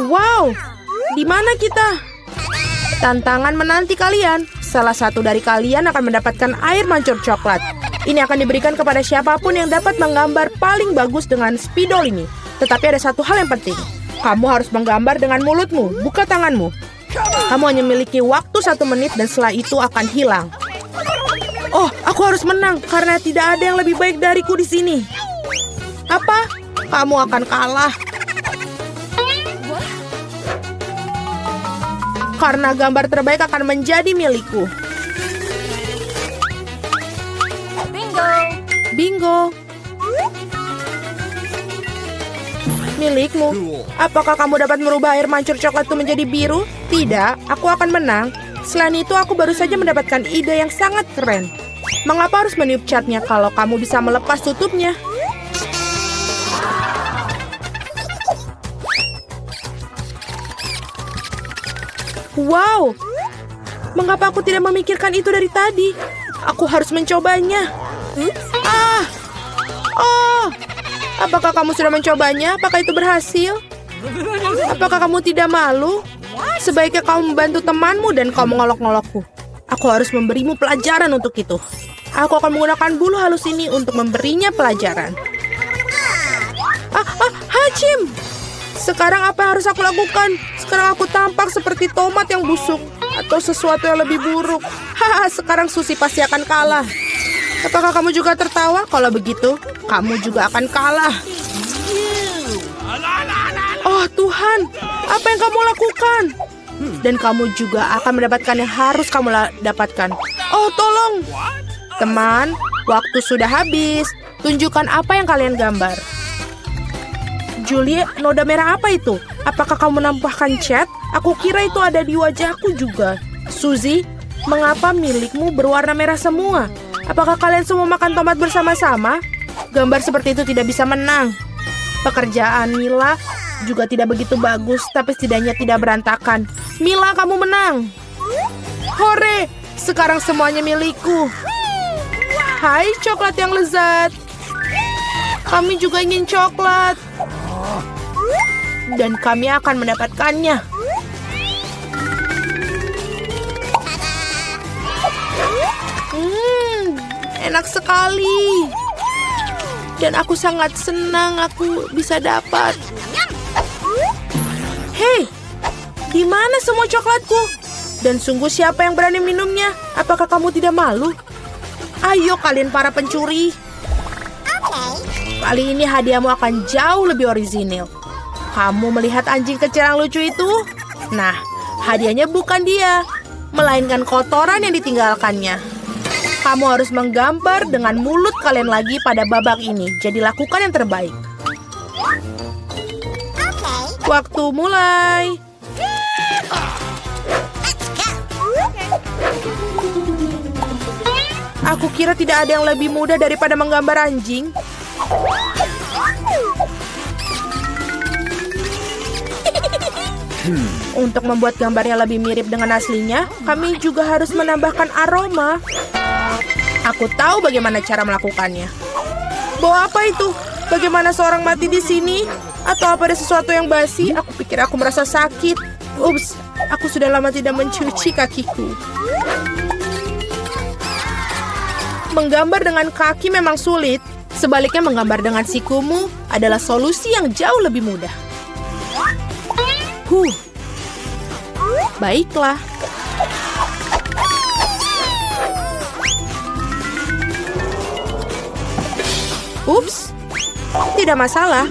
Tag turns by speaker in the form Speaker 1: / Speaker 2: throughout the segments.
Speaker 1: Wow, di mana kita? Tantangan menanti kalian. Salah satu dari kalian akan mendapatkan air mancur coklat. Ini akan diberikan kepada siapapun yang dapat menggambar paling bagus dengan spidol ini. Tetapi ada satu hal yang penting. Kamu harus menggambar dengan mulutmu, bukan tanganmu. Kamu hanya memiliki waktu 1 menit dan setelah itu akan hilang. Oh, aku harus menang karena tidak ada yang lebih baik dariku di sini. Apa? Kamu akan kalah. Karena gambar terbaik akan menjadi milikku.
Speaker 2: Bingo.
Speaker 1: Bingo. Milikmu. Apakah kamu dapat merubah air mancur coklat itu menjadi biru? Tidak, aku akan menang. Selain itu, aku baru saja mendapatkan ide yang sangat keren. Mengapa harus meniup catnya kalau kamu bisa melepas tutupnya? Wow! Mengapa aku tidak memikirkan itu dari tadi? Aku harus mencobanya. Oh! Apakah kamu sudah mencobanya? Apakah itu berhasil? Apakah kamu tidak malu? Sebaiknya kamu membantu temanmu dan kau mengolok-ngolokku. Aku harus memberimu pelajaran untuk itu. Aku akan menggunakan bulu halus ini untuk memberinya pelajaran. Hachim! Sekarang apa yang harus aku lakukan? Sekarang aku tampak seperti tomat yang busuk. Atau sesuatu yang lebih buruk. Sekarang Suzy pasti akan kalah. Apakah kamu juga tertawa? Kalau begitu, kamu juga akan kalah. Oh Tuhan, apa yang kamu lakukan? Dan kamu juga akan mendapatkan yang harus kamu dapatkan. Oh tolong. Teman, waktu sudah habis. Tunjukkan apa yang kalian gambar. Julie, noda merah apa itu? Apakah kamu menambahkan cat? Aku kira itu ada di wajahku juga. Suzy, mengapa milikmu berwarna merah semua? Apakah kalian semua makan tomat bersama-sama? Gambar seperti itu tidak bisa menang. Pekerjaan Mila juga tidak begitu bagus, tapi setidaknya tidak berantakan. Mila, kamu menang. Hore, sekarang semuanya milikku. Hai, coklat yang lezat. Kami juga ingin coklat. Dan kami akan mendapatkannya. Enak sekali. Dan aku sangat senang aku bisa dapat. Hei, di mana semua coklatku? Dan sungguh siapa yang berani minumnya? Apakah kamu tidak malu? Ayo kalian para pencuri. Kali ini hadiahmu akan jauh lebih orisinil. Kamu melihat anjing kecil yang lucu itu? Nah, hadiahnya bukan dia, melainkan kotoran yang ditinggalkannya. Kamu harus menggambar dengan mulut kalian lagi pada babak ini. Jadi lakukan yang terbaik. Waktu mulai. Aku kira tidak ada yang lebih mudah daripada menggambar anjing. Untuk membuat gambarnya lebih mirip dengan aslinya, kami juga harus menambahkan aroma. Aku tahu bagaimana cara melakukannya. Bau apa itu? Bagaimana seorang mati di sini? Atau apa ada sesuatu yang basi? Aku pikir aku merasa sakit. Ups, aku sudah lama tidak mencuci kakiku. Menggambar dengan kaki memang sulit. Sebaliknya menggambar dengan sikumu adalah solusi yang jauh lebih mudah. Baiklah. Ups, tidak masalah.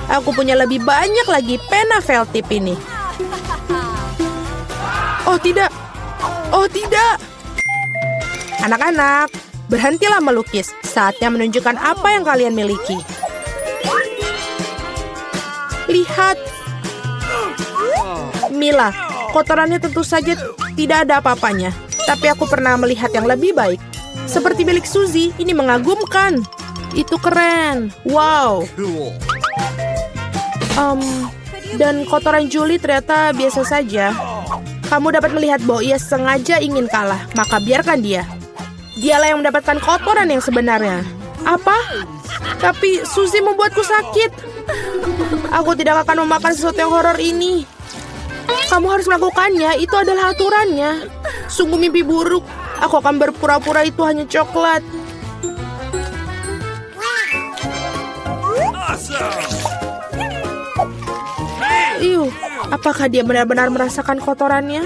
Speaker 1: Aku punya lebih banyak lagi pena felt tip ini. Oh tidak. Oh tidak. Anak-anak, berhentilah melukis. Saatnya menunjukkan apa yang kalian miliki. Lihat. Mila, kotorannya tentu saja tidak ada apa-apanya. Tapi aku pernah melihat yang lebih baik. Seperti milik Suzy, ini mengagumkan. Itu keren. Wow. Dan kotoran Julie ternyata biasa saja. Kamu dapat melihat bahwa ia sengaja ingin kalah. Maka biarkan dia. Dialah yang mendapatkan kotoran yang sebenarnya. Apa? Tapi Suzy membuatku sakit. Aku tidak akan memakan sesuatu yang horor ini. Kamu harus melakukannya, itu adalah aturannya. Sungguh mimpi buruk. Aku akan berpura-pura itu hanya coklat. Iuh, apakah dia benar-benar merasakan kotorannya?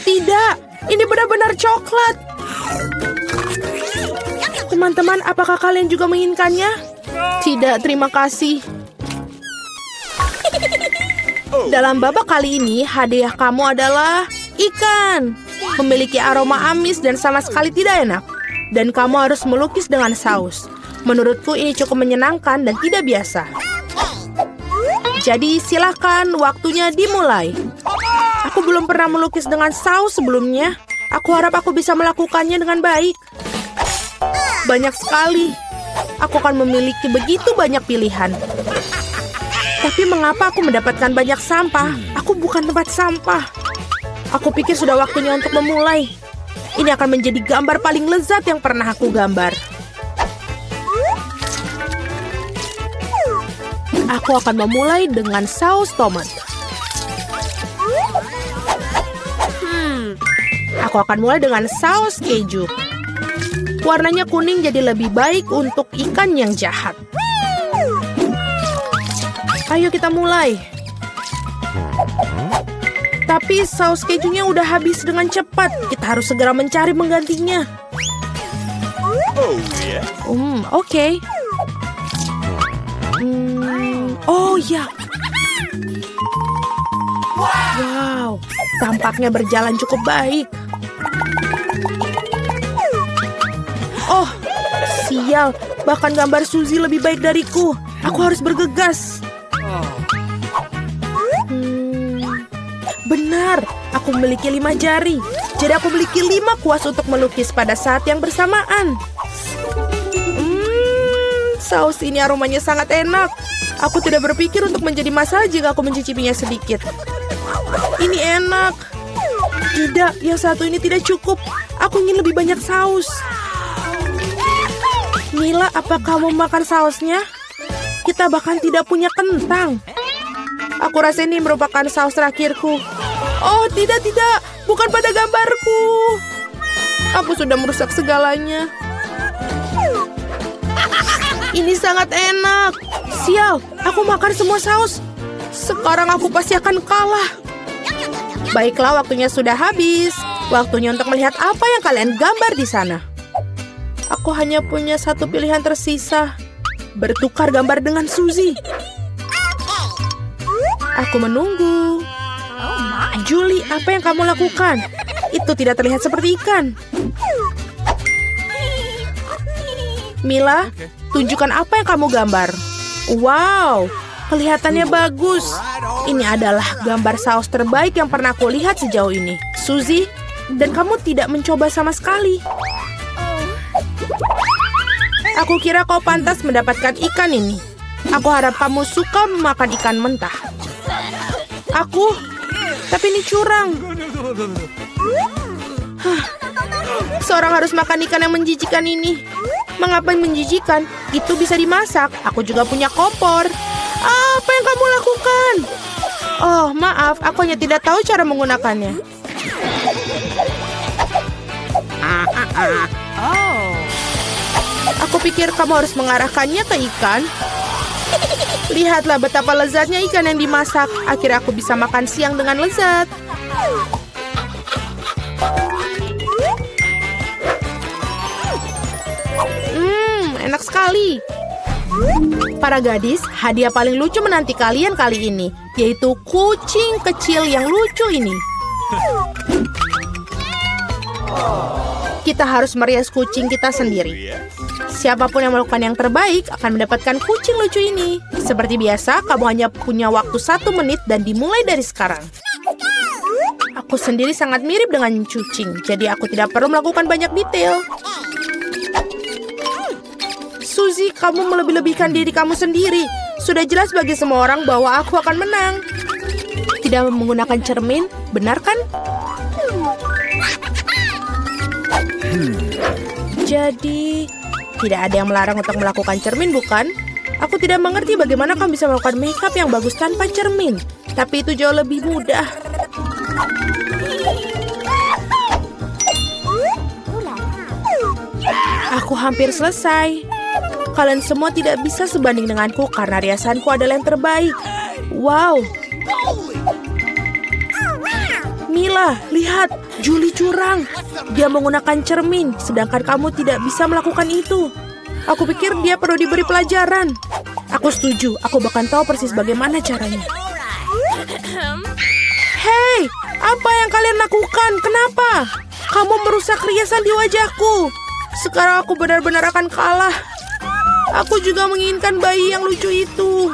Speaker 1: Tidak, ini benar-benar coklat. Teman-teman, apakah kalian juga menginginkannya? Tidak, terima kasih. Dalam babak kali ini, hadiah kamu adalah ikan. Memiliki aroma amis dan sama sekali tidak enak. Dan kamu harus melukis dengan saus. Menurutku ini cukup menyenangkan dan tidak biasa. Jadi silakan, waktunya dimulai. Aku belum pernah melukis dengan saus sebelumnya. Aku harap aku bisa melakukannya dengan baik. Banyak sekali. Aku akan memiliki begitu banyak pilihan. Tapi mengapa aku mendapatkan banyak sampah? Aku bukan tempat sampah. Aku pikir sudah waktunya untuk memulai. Ini akan menjadi gambar paling lezat yang pernah aku gambar. Aku akan memulai dengan saus tomat. Aku akan mulai dengan saus keju. Warnanya kuning jadi lebih baik untuk ikan yang jahat. Ayo kita mulai. Tapi saus kejunya udah habis dengan cepat. Kita harus segera mencari penggantinya. Oke. Oh ya. Wow, tampaknya berjalan cukup baik. Oh, sial. Bahkan gambar Suzy lebih baik dariku. Aku harus bergegas. Benar, aku memiliki 5 jari. Jadi aku memiliki 5 kuas untuk melukis pada saat yang bersamaan. Saus ini aromanya sangat enak. Aku tidak berpikir untuk menjadi masalah jika aku mencicipinya sedikit. Ini enak. Tidak, yang satu ini tidak cukup. Aku ingin lebih banyak saus. Mila, apa kamu makan sausnya? Kita bahkan tidak punya kentang. Aku rasa ini merupakan saus terakhirku. Oh, tidak. Bukan pada gambarku. Aku sudah merusak segalanya. Ini sangat enak. Sial, aku makan semua saus. Sekarang aku pasti akan kalah. Baiklah, waktunya sudah habis. Waktunya untuk melihat apa yang kalian gambar di sana. Aku hanya punya satu pilihan tersisa. Bertukar gambar dengan Suzy. Aku menunggu. Julie, apa yang kamu lakukan? Itu tidak terlihat seperti ikan. Mila, tunjukkan apa yang kamu gambar. Wow, kelihatannya bagus. Ini adalah gambar saus terbaik yang pernah aku lihat sejauh ini. Suzy, dan kamu tidak mencoba sama sekali. Aku kira kau pantas mendapatkan ikan ini. Aku harap kamu suka makan ikan mentah. Tapi ini curang. Seorang harus makan ikan yang menjijikan ini. Mengapa menjijikan? Itu bisa dimasak. Aku juga punya kompor. Apa yang kamu lakukan? Oh, maaf. Aku hanya tidak tahu cara menggunakannya. Aku pikir kamu harus mengarahkannya ke ikan. Lihatlah betapa lezatnya ikan yang dimasak. Akhirnya aku bisa makan siang dengan lezat. Enak sekali. Para gadis, hadiah paling lucu menanti kalian kali ini, yaitu kucing kecil yang lucu ini. Kita harus merias kucing kita sendiri. Siapapun yang melakukan yang terbaik akan mendapatkan kucing lucu ini. Seperti biasa, kamu hanya punya waktu 1 menit dan dimulai dari sekarang. Aku sendiri sangat mirip dengan kucing, jadi aku tidak perlu melakukan banyak detail. Suzy, kamu melebih-lebihkan diri kamu sendiri. Sudah jelas bagi semua orang bahwa aku akan menang. Tidak menggunakan cermin, benar kan? Jadi, tidak ada yang melarang untuk melakukan cermin, bukan? Aku tidak mengerti bagaimana kamu bisa melakukan makeup yang bagus tanpa cermin. Tapi itu jauh lebih mudah. Aku hampir selesai. Kalian semua tidak bisa sebanding denganku karena riasanku adalah yang terbaik. Wow. Mila, lihat. Julie curang. Dia menggunakan cermin, sedangkan kamu tidak bisa melakukan itu. Aku pikir dia perlu diberi pelajaran. Aku setuju. Aku bahkan tahu persis bagaimana caranya. Hei, apa yang kalian lakukan? Kenapa? Kamu merusak riasan di wajahku. Sekarang aku benar-benar akan kalah. Aku juga menginginkan bayi yang lucu itu.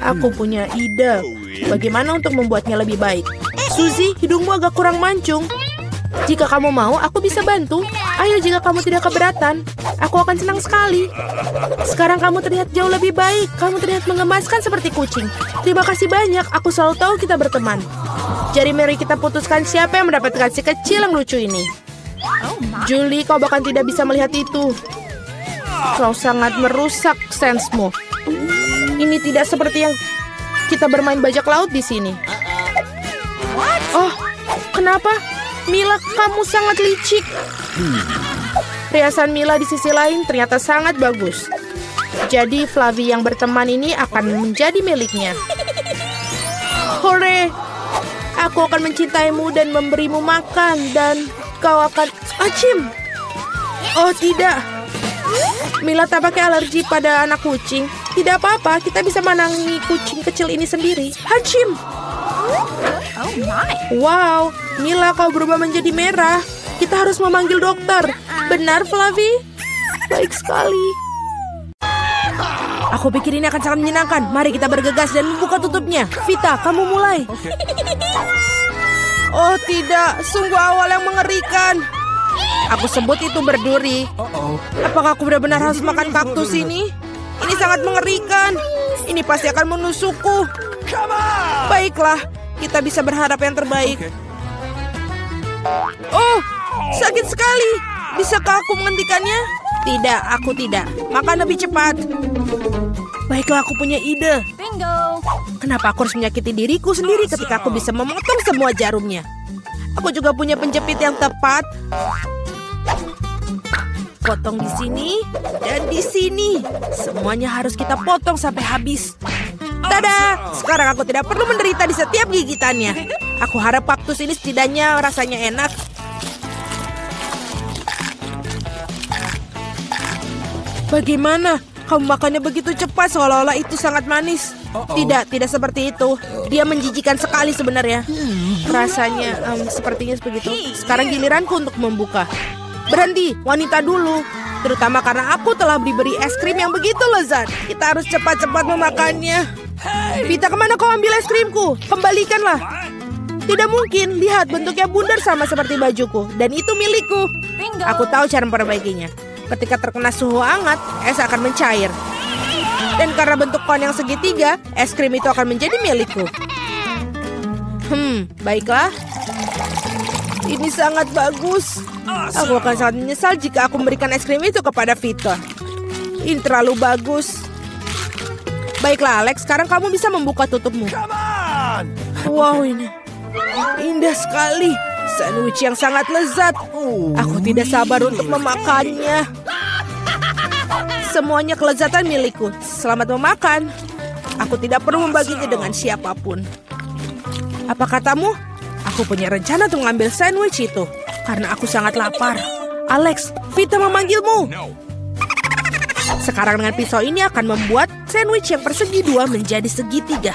Speaker 1: Aku punya ide. Bagaimana untuk membuatnya lebih baik? Suzy, hidungmu agak kurang mancung. Jika kamu mau, aku bisa bantu. Ayo, jika kamu tidak keberatan, aku akan senang sekali. Sekarang kamu terlihat jauh lebih baik. Kamu terlihat mengemaskan seperti kucing. Terima kasih banyak. Aku selalu tahu kita berteman. Jadi mari kita putuskan siapa yang mendapatkan si kecil yang lucu ini. Julie, kau bahkan tidak bisa melihat itu. Kau sangat merusak sensemu. Ini tidak seperti yang kita bermain bajak laut di sini. Oh, kenapa? Mila, kamu sangat licik. Riasan Mila di sisi lain ternyata sangat bagus. Jadi Flavie yang berteman ini akan menjadi miliknya. Hore! Aku akan mencintaimu dan memberimu makan. Dan kau akan... Acim! Oh tidak. Mila tampaknya alergi pada anak kucing. Tidak apa-apa, kita bisa menangani kucing kecil ini sendiri. Acim! Wow, Mila, kau berubah menjadi merah. Kita harus memanggil dokter. Benar, Flavie? Baik sekali. Aku pikir ini akan sangat menyenangkan. Mari kita bergegas dan membuka tutupnya. Vita, kamu mulai. Oh tidak, sungguh awal yang mengerikan. Aku sebut itu berduri. Apakah aku benar-benar harus makan kaktus ini? Ini sangat mengerikan. Ini pasti akan menusukku. Baiklah, kita bisa berharap yang terbaik. Oh, sakit sekali. Bisakah aku menghentikannya? Tidak, aku tidak. Makan lebih cepat. Baiklah, aku punya ide.
Speaker 2: Bingo.
Speaker 1: Kenapa aku harus menyakiti diriku sendiri ketika aku bisa memotong semua jarumnya? Aku juga punya penjepit yang tepat. Potong di sini dan di sini. Semuanya harus kita potong sampai habis. Tada! Sekarang aku tidak perlu menderita di setiap gigitannya. Aku harap kaktus ini setidaknya rasanya enak. Bagaimana? Kamu makannya begitu cepat seolah-olah itu sangat manis. Tidak seperti itu. Dia menjijikan sekali sebenarnya. Rasanya sepertinya begitu. Sekarang giliranku untuk membuka. Berhenti, wanita dulu. Terutama karena aku telah diberi es krim yang begitu lezat. Kita harus cepat-cepat memakannya. Vita, kemana kau ambil es krimku? Kembalikanlah. Tidak mungkin, lihat bentuknya bundar sama seperti bajuku. Dan itu milikku. Aku tahu cara memperbaikinya. Ketika terkena suhu hangat, es akan mencair. Dan karena bentuk kon yang segitiga, es krim itu akan menjadi milikku. Baiklah. Ini sangat bagus. Aku akan sangat menyesal jika aku memberikan es krim itu kepada Vita. Ini terlalu bagus. Baiklah, Alex. Sekarang kamu bisa membuka tutupmu. Wow, ini indah sekali. Sandwich yang sangat lezat. Aku tidak sabar untuk memakannya. Semuanya kelezatan milikku. Selamat memakan. Aku tidak perlu membaginya dengan siapapun. Apa katamu? Aku punya rencana untuk mengambil sandwich itu. Karena aku sangat lapar. Alex, Vita memanggilmu. Sekarang dengan pisau ini akan membuat sandwich yang persegi dua menjadi segitiga.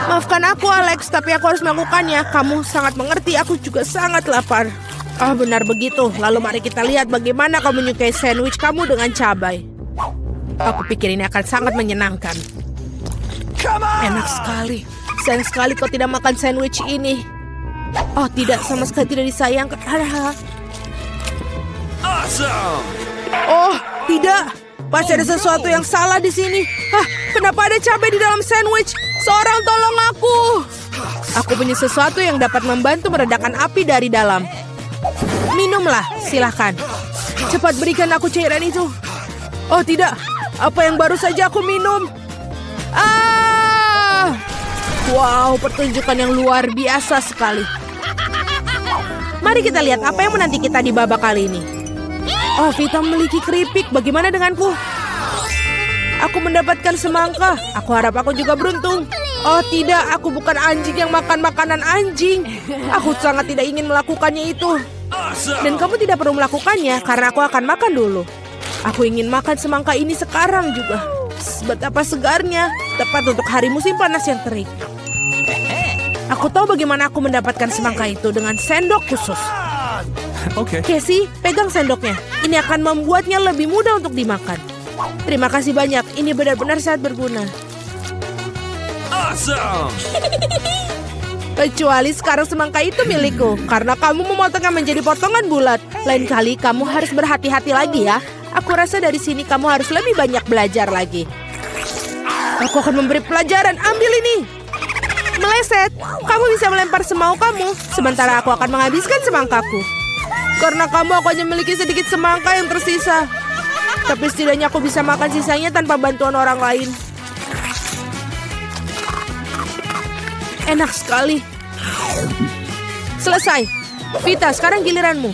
Speaker 1: Maafkan aku, Alex, tapi aku harus melakukannya. Kamu sangat mengerti, aku juga sangat lapar. Ah, benar begitu. Lalu mari kita lihat bagaimana kau menyukai sandwich kamu dengan cabai. Aku pikir ini akan sangat menyenangkan. Enak sekali. Sayang sekali kau tidak makan sandwich ini. Oh tidak, sama sekali tidak disayangkan. Oh tidak, pasti ada sesuatu yang salah di sini. Kenapa ada cabai di dalam sandwich? Seorang tolong aku. Aku punya sesuatu yang dapat membantu meredakan api dari dalam. Minumlah, silahkan. Cepat berikan aku cairan itu. Oh tidak, Apa yang baru saja aku minum? Wow, pertunjukan yang luar biasa sekali. Mari kita lihat apa yang menanti kita di babak kali ini. Oh, Vita memiliki keripik. Bagaimana denganku? Aku mendapatkan semangka. Aku harap aku juga beruntung. Oh tidak, aku bukan anjing yang makan makanan anjing. Aku sangat tidak ingin melakukannya itu. Dan kamu tidak perlu melakukannya karena aku akan makan dulu. Aku ingin makan semangka ini sekarang juga. Betapa segarnya, tepat untuk hari musim panas yang terik. Aku tahu bagaimana aku mendapatkan semangka itu dengan sendok khusus. Casey, pegang sendoknya. Ini akan membuatnya lebih mudah untuk dimakan. Terima kasih banyak, ini benar-benar sangat berguna. Kecuali sekarang semangka itu milikku, karena kamu memotongnya menjadi potongan bulat. Lain kali kamu harus berhati-hati lagi ya. Aku rasa dari sini kamu harus lebih banyak belajar lagi. Aku akan memberi pelajaran, ambil ini. Meleset, kamu bisa melempar semau kamu, sementara aku akan menghabiskan semangkaku. Karena kamu aku hanya memiliki sedikit semangka yang tersisa. Tapi setidaknya aku bisa makan sisanya tanpa bantuan orang lain. Enak sekali. Selesai. Vita, sekarang giliranmu.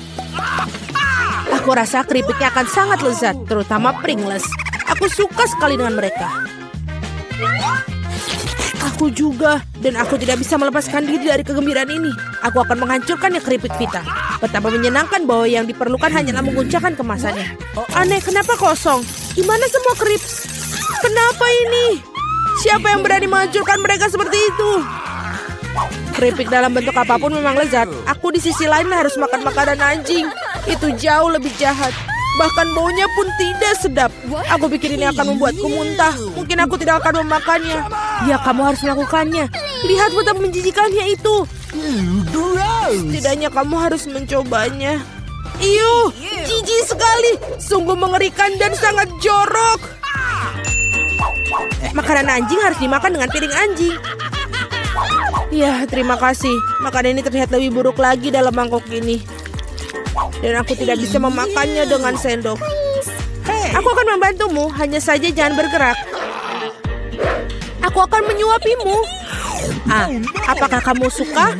Speaker 1: Aku rasa keripiknya akan sangat lezat, terutama Pringles. Aku suka sekali dengan mereka. Aku juga, dan aku tidak bisa melepaskan diri dari kegembiraan ini. Aku akan menghancurkannya keripik Vita. Betapa menyenangkan bahwa yang diperlukan hanyalah menguncangkan kemasannya. Aneh, kenapa kosong? Di mana semua krips? Kenapa ini? Siapa yang berani menghancurkan mereka seperti itu? Keripik dalam bentuk apapun memang lezat. Aku di sisi lain harus makan makanan anjing. Itu jauh lebih jahat. Bahkan baunya pun tidak sedap. Aku pikir ini akan membuatku muntah. Mungkin aku tidak akan memakannya. Ya, kamu harus melakukannya. Lihat betapa menjijikannya itu. Setidaknya kamu harus mencobanya. Iuh, jijik sekali. Sungguh mengerikan dan sangat jorok. Makanan anjing harus dimakan dengan piring anjing. Ya, terima kasih. Makanan ini terlihat lebih buruk lagi dalam mangkok ini. Dan aku tidak bisa memakannya dengan sendok. Aku akan membantumu, hanya saja jangan bergerak. Aku akan menyuapimu. Apakah kamu suka?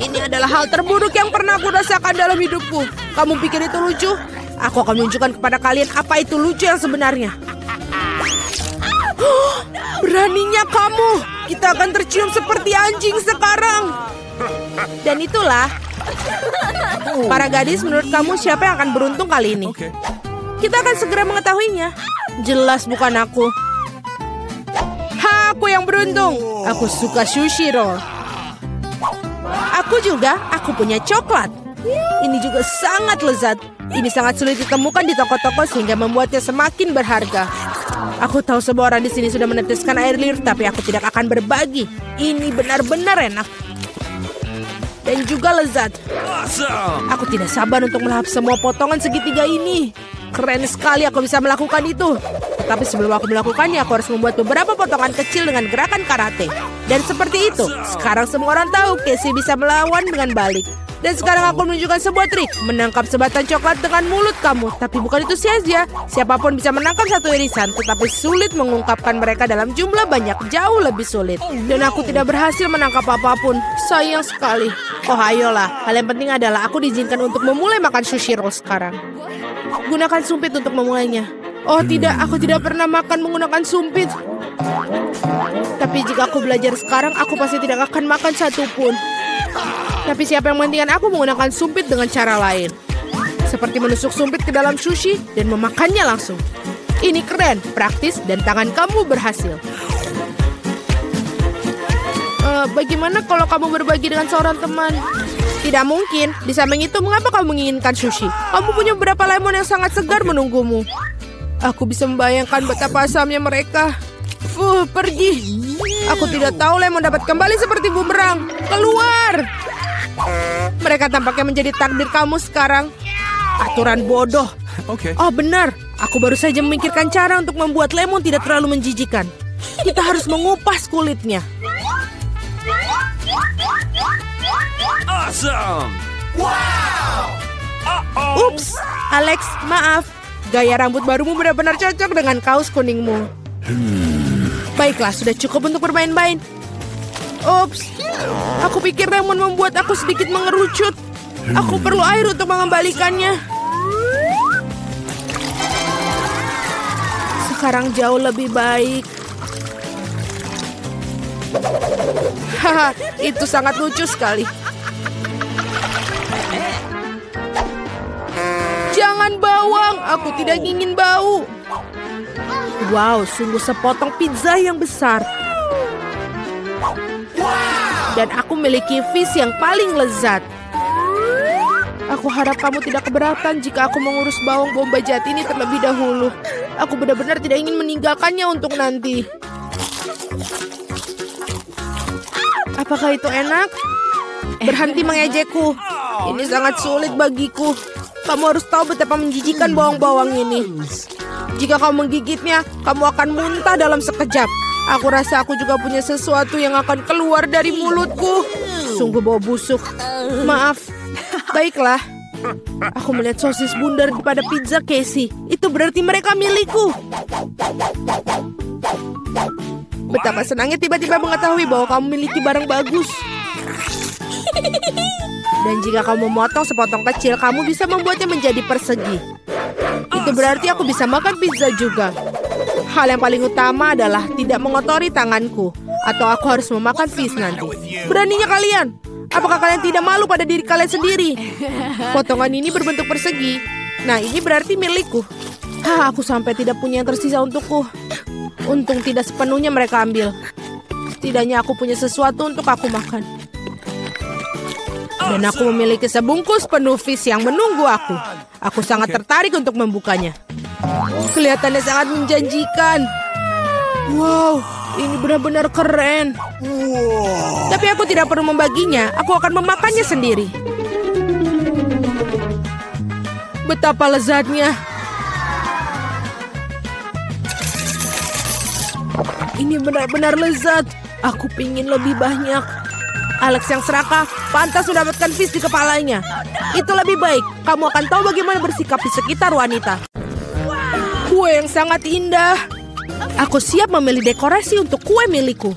Speaker 1: Ini adalah hal terburuk yang pernah aku rasakan dalam hidupku. Kamu pikir itu lucu? Aku akan menunjukkan kepada kalian apa itu lucu yang sebenarnya. Beraninya kamu. Kita akan tercium seperti anjing sekarang. Dan itulah. Para gadis, menurut kamu siapa yang akan beruntung kali ini? Kita akan segera mengetahuinya. Jelas bukan aku. Aku yang beruntung. Aku suka sushi roll. Aku juga, aku punya coklat. Ini juga sangat lezat. Ini sangat sulit ditemukan di toko-toko sehingga membuatnya semakin berharga. Aku tahu semua orang di sini sudah meneteskan air liur, tapi aku tidak akan berbagi. Ini benar-benar enak. Dan juga lezat. Aku tidak sabar untuk melahap semua potongan segitiga ini. Keren sekali aku bisa melakukan itu. Tapi sebelum aku melakukannya, aku harus membuat beberapa potongan kecil dengan gerakan karate. Dan seperti itu, sekarang semua orang tahu Casey bisa melawan dengan balik. Dan sekarang aku menunjukkan sebuah trik. Menangkap sebatang coklat dengan mulut kamu. Tapi bukan itu saja. Siapapun bisa menangkap satu irisan. Tetapi sulit mengungkapkan mereka dalam jumlah banyak. Jauh lebih sulit. Dan aku tidak berhasil menangkap apapun. Sayang sekali. Oh ayolah. Hal yang penting adalah aku diizinkan untuk memulai makan sushi roll sekarang. Gunakan sumpit untuk memulainya. Oh tidak, aku tidak pernah makan menggunakan sumpit. Tapi jika aku belajar sekarang, aku pasti tidak akan makan satupun. Tapi siapa yang menghentikan aku menggunakan sumpit dengan cara lain. Seperti menusuk sumpit ke dalam sushi dan memakannya langsung. Ini keren, praktis, dan tangan kamu berhasil. Bagaimana kalau kamu berbagi dengan seorang teman? Tidak mungkin. Di samping itu, mengapa kamu menginginkan sushi? Kamu punya beberapa lemon yang sangat segar menunggumu. Aku bisa membayangkan betapa asamnya mereka. Pergi. Aku tidak tahu lemon dapat kembali seperti bumerang. Keluar. Mereka tampaknya menjadi takdir kamu sekarang. Aturan bodoh. Oh benar. Aku baru saja memikirkan cara untuk membuat lemon tidak terlalu menjijikan. Kita harus mengupas kulitnya.
Speaker 3: Awesome! Wow!
Speaker 1: Ups, Alex, maaf. Gaya rambut barumu benar-benar cocok dengan kaos kuningmu. Baiklah, sudah cukup untuk bermain-main. Ups, aku pikir lemon membuat aku sedikit mengerucut. Aku perlu air untuk mengembalikannya. Sekarang jauh lebih baik. Haha, itu sangat lucu sekali. Jangan bawang, aku tidak ingin bau. Wow, sungguh sepotong pizza yang besar. Dan aku memiliki fish yang paling lezat. Aku harap kamu tidak keberatan jika aku mengurus bawang bombay jati ini terlebih dahulu. Aku benar-benar tidak ingin meninggalkannya untuk nanti. Apakah itu enak? Berhenti mengejekku. Ini sangat sulit bagiku. Kamu harus tahu betapa menjijikan bawang-bawang ini. Jika kamu menggigitnya, kamu akan muntah dalam sekejap. Aku rasa aku juga punya sesuatu yang akan keluar dari mulutku. Sungguh bau busuk. Maaf. Baiklah. Aku melihat sosis bundar pada pizza Casey. Itu berarti mereka milikku. Betapa senangnya tiba-tiba mengetahui bahwa kamu memiliki barang bagus. Dan jika kamu memotong sepotong kecil, kamu bisa membuatnya menjadi persegi. Itu berarti aku bisa makan pizza juga. Hal yang paling utama adalah tidak mengotori tanganku. Atau aku harus memakan fish nanti. Beraninya kalian? Apakah kalian tidak malu pada diri kalian sendiri? Potongan ini berbentuk persegi. Nah, ini berarti milikku. Aku sampai tidak punya yang tersisa untukku. Untung tidak sepenuhnya mereka ambil. Setidaknya aku punya sesuatu untuk aku makan. Dan aku memiliki sebungkus penuh fish yang menunggu aku. Aku sangat tertarik untuk membukanya. Kelihatannya sangat menjanjikan. Wow, ini benar-benar keren. Tapi aku tidak perlu membaginya. Aku akan memakannya sendiri. Betapa lezatnya. Ini benar-benar lezat. Aku pingin lebih banyak. Alex yang serakah pantas mendapatkan fish di kepalanya. Itu lebih baik. Kamu akan tahu bagaimana bersikap di sekitar wanita. Kue yang sangat indah. Aku siap memilih dekorasi untuk kue milikku.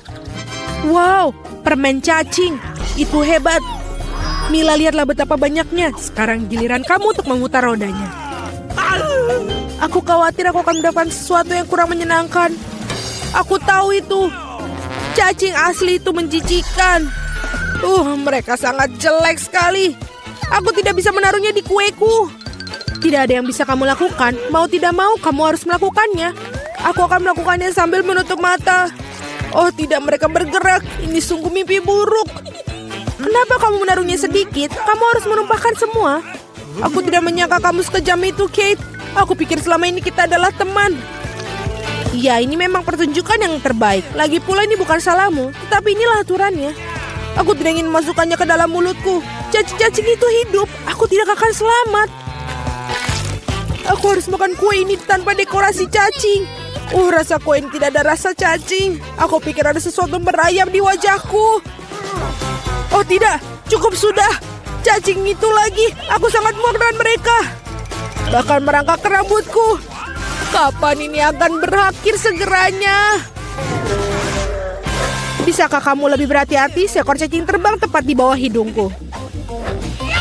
Speaker 1: Wow, permen cacing. Itu hebat. Mila, lihatlah betapa banyaknya. Sekarang giliran kamu untuk memutar rodanya. Aku khawatir aku akan mendapatkan sesuatu yang kurang menyenangkan. Aku tahu itu. Cacing asli itu menjijikan. Mereka sangat jelek sekali. Aku tidak bisa menaruhnya di kueku. Tidak ada yang bisa kamu lakukan. Mau tidak mau, kamu harus melakukannya. Aku akan melakukannya sambil menutup mata. Oh tidak, mereka bergerak. Ini sungguh mimpi buruk. Kenapa kamu menaruhnya sedikit? Kamu harus menumpahkan semua. Aku tidak menyangka kamu sekejam itu, Kate. Aku pikir selama ini kita adalah teman. Ya, ini memang pertunjukan yang terbaik. Lagi pula ini bukan salahmu, tetapi inilah aturannya. Aku tidak ingin memasukkannya ke dalam mulutku. Cacing-cacing itu hidup. Aku tidak akan selamat. Aku harus makan kue ini tanpa dekorasi cacing. Rasa kue ini tidak ada rasa cacing. Aku pikir ada sesuatu merayap di wajahku. Oh tidak, cukup sudah. Cacing itu lagi. Aku sangat muak dengan mereka. Bahkan merangkak ke rambutku. Kapan ini akan berakhir segeranya? Bisakah kamu lebih berhati-hati? Seekor cacing terbang tepat di bawah hidungku.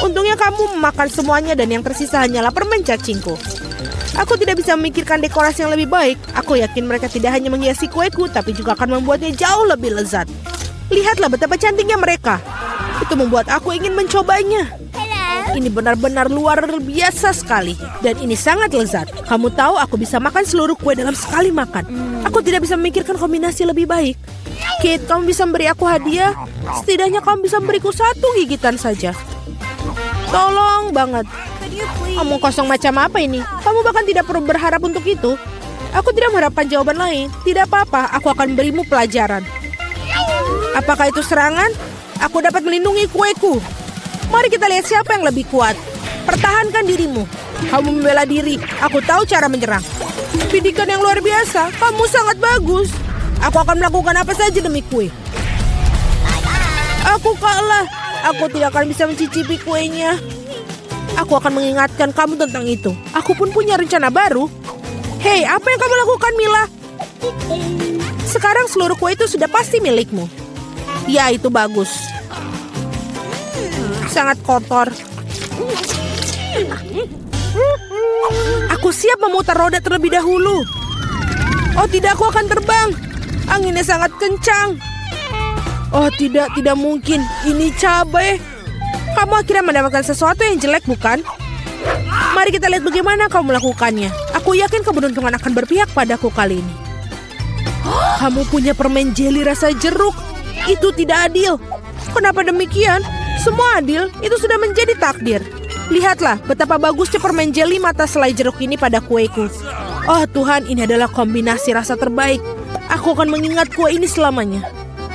Speaker 1: Untungnya kamu memakan semuanya dan yang tersisa hanyalah permen cacingku. Aku tidak bisa memikirkan dekorasi yang lebih baik. Aku yakin mereka tidak hanya menghiasi kueku, tapi juga akan membuatnya jauh lebih lezat. Lihatlah betapa cantiknya mereka. Itu membuat aku ingin mencobanya. Ini benar-benar luar biasa sekali. Dan ini sangat lezat. Kamu tahu aku bisa makan seluruh kue dalam sekali makan. Aku tidak bisa memikirkan kombinasi lebih baik. Kate, kamu bisa memberi aku hadiah? Setidaknya kamu bisa memberiku satu gigitan saja. Tolong banget. Omong kosong macam apa ini? Kamu bahkan tidak perlu berharap untuk itu. Aku tidak mengharapkan jawaban lain. Tidak apa-apa, aku akan berimu pelajaran. Apakah itu serangan? Aku dapat melindungi kueku. Mari kita lihat siapa yang lebih kuat. Pertahankan dirimu. Kamu membela diri. Aku tahu cara menyerang. Pendidikan yang luar biasa. Kamu sangat bagus. Aku akan melakukan apa saja demi kue. Aku kalah. Aku tidak akan bisa mencicipi kuenya. Aku akan mengingatkan kamu tentang itu. Aku pun punya rencana baru. Hei, apa yang kamu lakukan, Mila? Sekarang seluruh kue itu sudah pasti milikmu. Ya, itu bagus. Sangat kotor. Aku siap memutar roda terlebih dahulu. Oh tidak, aku akan terbang. Anginnya sangat kencang. Oh tidak mungkin. Ini cabai. Kamu akhirnya mendapatkan sesuatu yang jelek, bukan? Mari kita lihat bagaimana kamu melakukannya. Aku yakin keberuntungan akan berpihak padaku kali ini. Kamu punya permen jeli rasa jeruk. Itu tidak adil. Kenapa demikian? Semua adil, itu sudah menjadi takdir. Lihatlah betapa bagusnya permen jeli mata selai jeruk ini pada kueku. Oh Tuhan, ini adalah kombinasi rasa terbaik. Aku akan mengingat kue ini selamanya.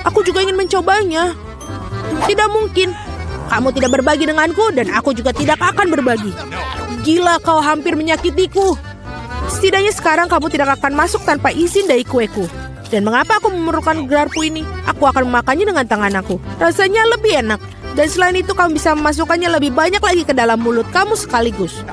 Speaker 1: Aku juga ingin mencobanya. Tidak mungkin. Kamu tidak berbagi denganku dan aku juga tidak akan berbagi. Gila, kau hampir menyakitiku. Setidaknya sekarang kamu tidak akan masuk tanpa izin dari kueku. Dan mengapa aku memerlukan garpu ini? Aku akan memakannya dengan tangan aku. Rasanya lebih enak. Dan selain itu kamu bisa memasukkannya lebih banyak lagi ke dalam mulut kamu sekaligus.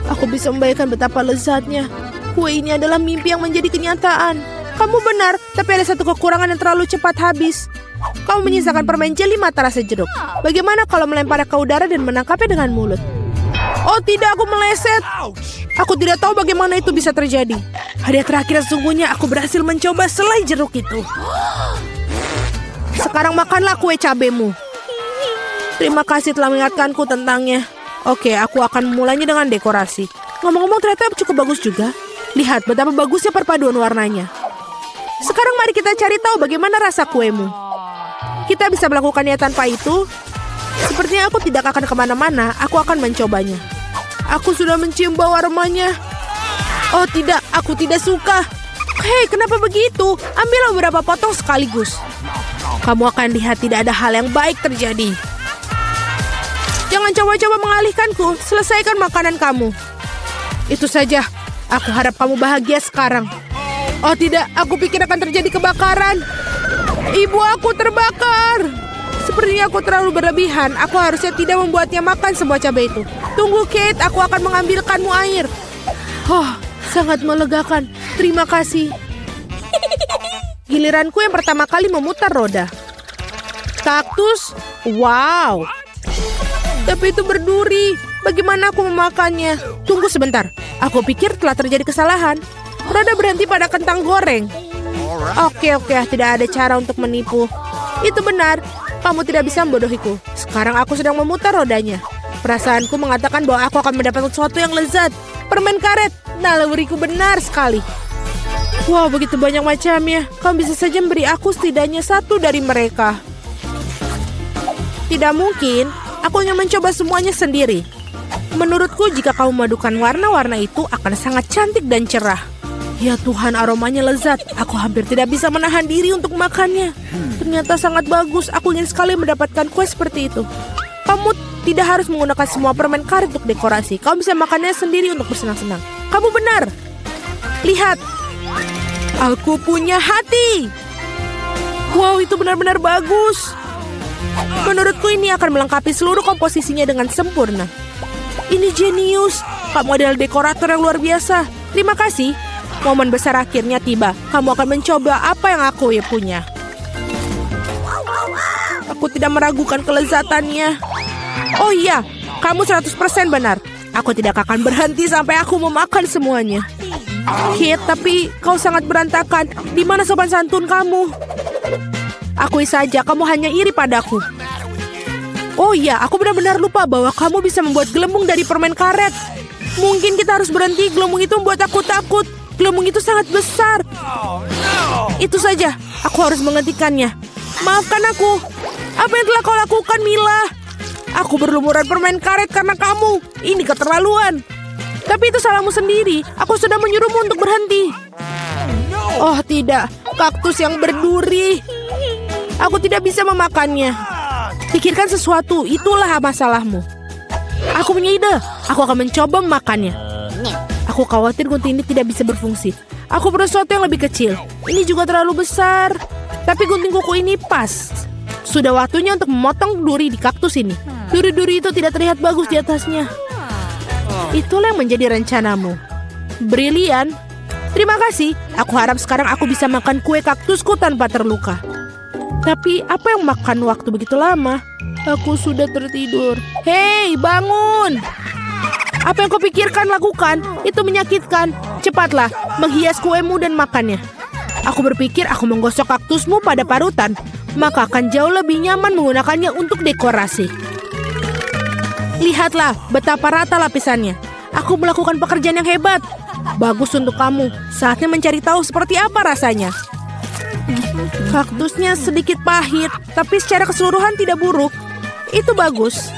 Speaker 1: Aku bisa membayangkan betapa lezatnya. Kue ini adalah mimpi yang menjadi kenyataan. Kamu benar, tapi ada satu kekurangan yang terlalu cepat habis. Kamu menyisakan permen jeli mata rasa jeruk. Bagaimana kalau melempar ke udara dan menangkapnya dengan mulut? Oh tidak, aku meleset. Aku tidak tahu bagaimana itu bisa terjadi. Hadiah terakhir sesungguhnya aku berhasil mencoba selai jeruk itu. Sekarang makanlah kue cabemu. Terima kasih telah mengingatkanku tentangnya. Oke, aku akan memulainya dengan dekorasi. Ngomong-ngomong ternyata cukup bagus juga. Lihat betapa bagusnya perpaduan warnanya. Sekarang mari kita cari tahu bagaimana rasa kuemu. Kita bisa melakukannya tanpa itu. Sepertinya aku tidak akan kemana-mana. Aku akan mencobanya. Aku sudah mencium bau aromanya. Oh tidak, aku tidak suka. Hei, kenapa begitu? Ambillah beberapa potong sekaligus. Kamu akan lihat tidak ada hal yang baik terjadi. Jangan coba-coba mengalihkanku. Selesaikan makanan kamu. Itu saja. Aku harap kamu bahagia sekarang. Oh tidak, aku pikir akan terjadi kebakaran. Ibu aku terbakar. Sepertinya aku terlalu berlebihan. Aku harusnya tidak membuatnya makan semua cabai itu. Tunggu Kate, aku akan mengambilkanmu air. Oh, sangat melegakan. Terima kasih. Giliranku yang pertama kali memutar roda. Kaktus? Wow. Tapi itu berduri. Bagaimana aku memakannya? Tunggu sebentar. Aku pikir telah terjadi kesalahan. Roda berhenti pada kentang goreng. Oke, tidak ada cara untuk menipu. Itu benar. Kamu tidak bisa membodohiku. Sekarang aku sedang memutar rodanya. Perasaanku mengatakan bahwa aku akan mendapatkan sesuatu yang lezat. Permen karet. Naluriku benar sekali. Wow, begitu banyak macamnya. Kamu bisa saja memberi aku setidaknya satu dari mereka. Tidak mungkin. Aku ingin mencoba semuanya sendiri. Menurutku jika kamu memadukan warna-warna itu akan sangat cantik dan cerah. Ya Tuhan, aromanya lezat. Aku hampir tidak bisa menahan diri untuk makannya. Ternyata sangat bagus. Aku ingin sekali mendapatkan kue seperti itu. Kamu tidak harus menggunakan semua permen karet untuk dekorasi. Kamu bisa makannya sendiri untuk bersenang-senang. Kamu benar. Lihat. Aku punya hati. Wow, itu benar-benar bagus. Menurutku ini akan melengkapi seluruh komposisinya dengan sempurna. Ini jenius. Kamu adalah dekorator yang luar biasa. Terima kasih. Momen besar akhirnya tiba. Kamu akan mencoba apa yang aku punya. Aku tidak meragukan kelezatannya. Oh iya, kamu 100% benar. Aku tidak akan berhenti sampai aku memakan semuanya. Kate, tapi kau sangat berantakan. Di mana sopan santun kamu? Akui saja, kamu hanya iri padaku. Oh iya, aku benar-benar lupa bahwa kamu bisa membuat gelembung dari permen karet. Mungkin kita harus berhenti. Gelembung itu membuat aku takut. Gelembung itu sangat besar. Itu saja, aku harus menghentikannya. Maafkan aku. Apa yang telah kau lakukan, Mila? Aku berlumuran permen karet karena kamu. Ini keterlaluan. Tapi itu salahmu sendiri. Aku sudah menyuruhmu untuk berhenti. Oh tidak, kaktus yang berduri. Aku tidak bisa memakannya. Pikirkan sesuatu, itulah masalahmu. Aku punya ide. Aku akan mencoba memakannya. Aku khawatir gunting ini tidak bisa berfungsi. Aku perlu sesuatu yang lebih kecil. Ini juga terlalu besar. Tapi gunting kuku ini pas. Sudah waktunya untuk memotong duri di kaktus ini. Duri-duri itu tidak terlihat bagus di atasnya. Itulah yang menjadi rencanamu. Brilian. Terima kasih. Aku harap sekarang aku bisa makan kue kaktusku tanpa terluka. Tapi apa yang makan waktu begitu lama? Aku sudah tertidur. Hei, bangun! Apa yang kau pikirkan lakukan? Itu menyakitkan. Cepatlah, menghias kuemu dan makannya. Aku berpikir aku menggosok kaktusmu pada parutan, maka akan jauh lebih nyaman menggunakannya untuk dekorasi. Lihatlah betapa rata lapisannya. Aku melakukan pekerjaan yang hebat. Bagus untuk kamu. Saatnya mencari tahu seperti apa rasanya. Kaktusnya sedikit pahit, tapi secara keseluruhan tidak buruk. Itu bagus.